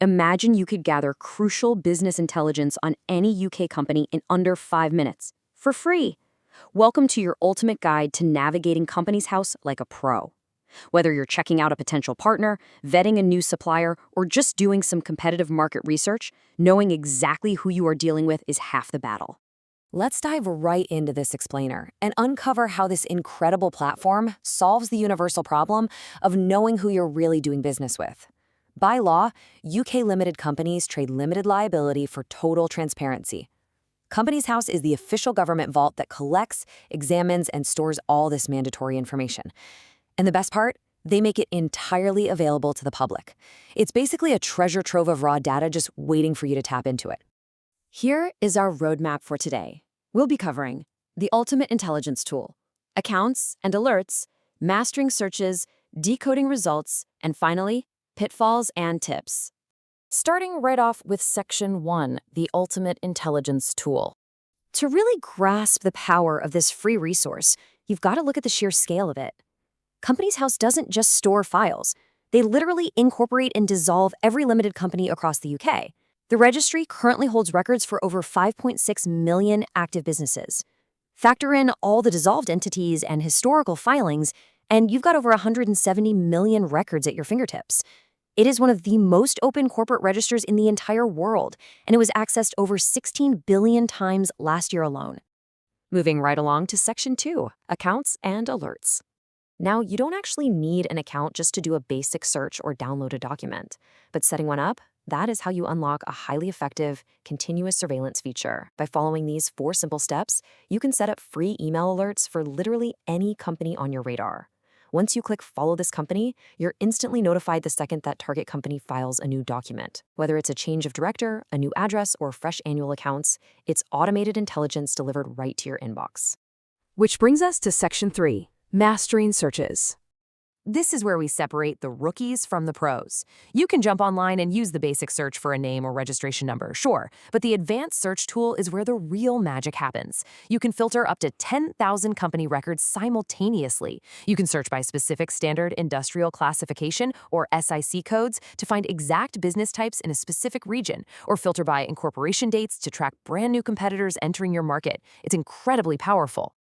Imagine you could gather crucial business intelligence on any UK company in under 5 minutes, for free. Welcome to your ultimate guide to navigating Companies House like a pro. Whether you're checking out a potential partner, vetting a new supplier, or just doing some competitive market research, knowing exactly who you are dealing with is half the battle. Let's dive right into this explainer and uncover how this incredible platform solves the universal problem of knowing who you're really doing business with. By law, UK limited companies trade limited liability for total transparency. Companies House is the official government vault that collects, examines, and stores all this mandatory information. And the best part? They make it entirely available to the public. It's basically a treasure trove of raw data just waiting for you to tap into it. Here is our roadmap for today. We'll be covering the ultimate intelligence tool, accounts and alerts, mastering searches, decoding results, and finally, pitfalls and tips. Starting right off with Section 1, the ultimate intelligence tool. To really grasp the power of this free resource, you've got to look at the sheer scale of it. Companies House doesn't just store files. They literally incorporate and dissolve every limited company across the UK. The registry currently holds records for over 5.6 million active businesses. Factor in all the dissolved entities and historical filings, and you've got over 170 million records at your fingertips. It is one of the most open corporate registers in the entire world, and it was accessed over 16 billion times last year alone. Moving right along to Section 2, accounts and alerts. Now, you don't actually need an account just to do a basic search or download a document, but setting one up, that is how you unlock a highly effective, continuous surveillance feature. By following these 4 simple steps, you can set up free email alerts for literally any company on your radar. Once you click Follow this company, you're instantly notified the second that target company files a new document. Whether it's a change of director, a new address, or fresh annual accounts, it's automated intelligence delivered right to your inbox. Which brings us to Section 3, mastering searches. This is where we separate the rookies from the pros. You can jump online and use the basic search for a name or registration number, sure, but the advanced search tool is where the real magic happens. You can filter up to 10,000 company records simultaneously. You can search by specific standard industrial classification or SIC codes to find exact business types in a specific region, or filter by incorporation dates to track brand new competitors entering your market. It's incredibly powerful.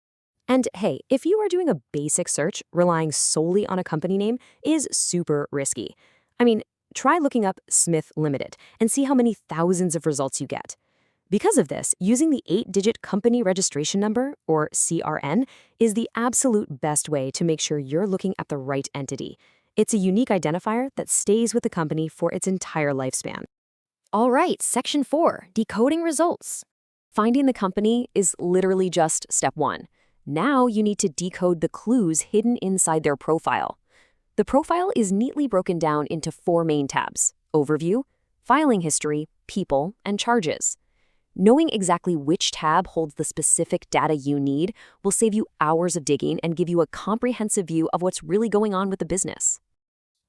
And hey, if you are doing a basic search, relying solely on a company name is super risky. I mean, try looking up Smith Limited and see how many thousands of results you get. Because of this, using the 8-digit company registration number, or CRN, is the absolute best way to make sure you're looking at the right entity. It's a unique identifier that stays with the company for its entire lifespan. All right, Section 4, decoding results. Finding the company is literally just step 1. Now you need to decode the clues hidden inside their profile. The profile is neatly broken down into 4 main tabs: Overview, Filing History, People, and Charges. Knowing exactly which tab holds the specific data you need will save you hours of digging and give you a comprehensive view of what's really going on with the business.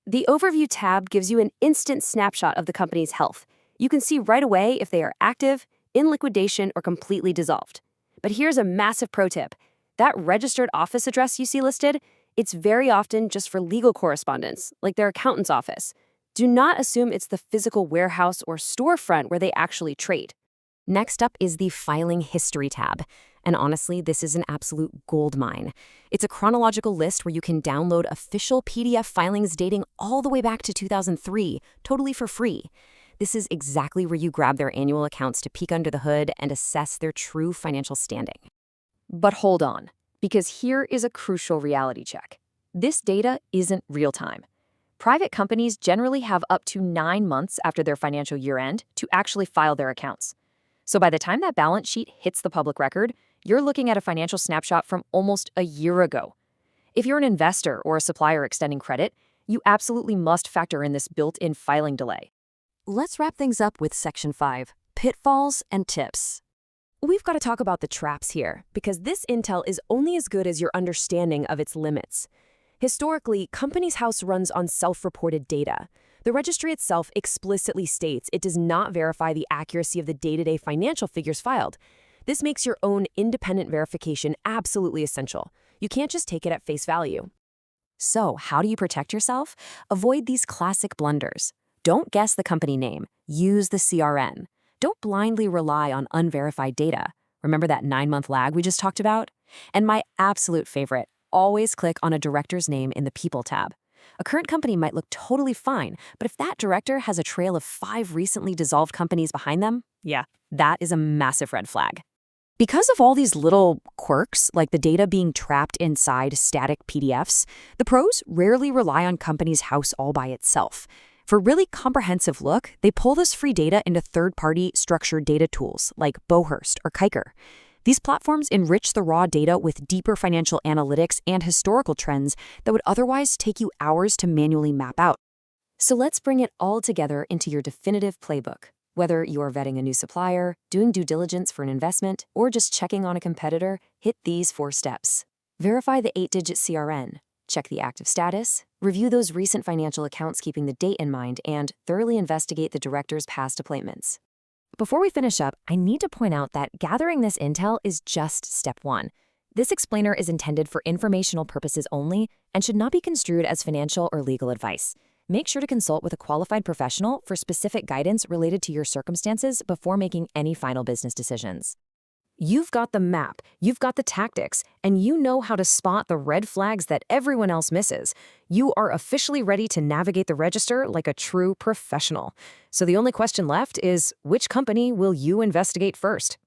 The Overview tab gives you an instant snapshot of the company's health. You can see right away if they are active, in liquidation, or completely dissolved. But here's a massive pro tip. That registered office address you see listed, it's very often just for legal correspondence, like their accountant's office. Do not assume it's the physical warehouse or storefront where they actually trade. Next up is the Filing History tab. And honestly, this is an absolute goldmine. It's a chronological list where you can download official PDF filings dating all the way back to 2003, totally for free. This is exactly where you grab their annual accounts to peek under the hood and assess their true financial standing. But hold on, because here is a crucial reality check. This data isn't real-time. Private companies generally have up to 9 months after their financial year-end to actually file their accounts. So by the time that balance sheet hits the public record, you're looking at a financial snapshot from almost a year ago. If you're an investor or a supplier extending credit, you absolutely must factor in this built-in filing delay. Let's wrap things up with Section 5, pitfalls and tips. We've got to talk about the traps here, because this intel is only as good as your understanding of its limits. Historically, Companies House runs on self-reported data. The registry itself explicitly states it does not verify the accuracy of the day-to-day financial figures filed. This makes your own independent verification absolutely essential. You can't just take it at face value. So, how do you protect yourself? Avoid these classic blunders. Don't guess the company name. Use the CRN. Don't blindly rely on unverified data. Remember that 9-month lag we just talked about? And my absolute favorite, always click on a director's name in the People tab. A current company might look totally fine, but if that director has a trail of 5 recently dissolved companies behind them, yeah, that is a massive red flag. Because of all these little quirks, like the data being trapped inside static PDFs, the pros rarely rely on companies' house all by itself. For a really comprehensive look, they pull this free data into third-party structured data tools like Bowhurst or Kiker. These platforms enrich the raw data with deeper financial analytics and historical trends that would otherwise take you hours to manually map out. So let's bring it all together into your definitive playbook. Whether you're vetting a new supplier, doing due diligence for an investment, or just checking on a competitor, hit these 4 steps. Verify the 8-digit CRN. Check the active status, review those recent financial accounts keeping the date in mind, and thoroughly investigate the director's past appointments. Before we finish up, I need to point out that gathering this intel is just step 1. This explainer is intended for informational purposes only and should not be construed as financial or legal advice. Make sure to consult with a qualified professional for specific guidance related to your circumstances before making any final business decisions. You've got the map, you've got the tactics, and you know how to spot the red flags that everyone else misses. You are officially ready to navigate the register like a true professional. So the only question left is, which company will you investigate first?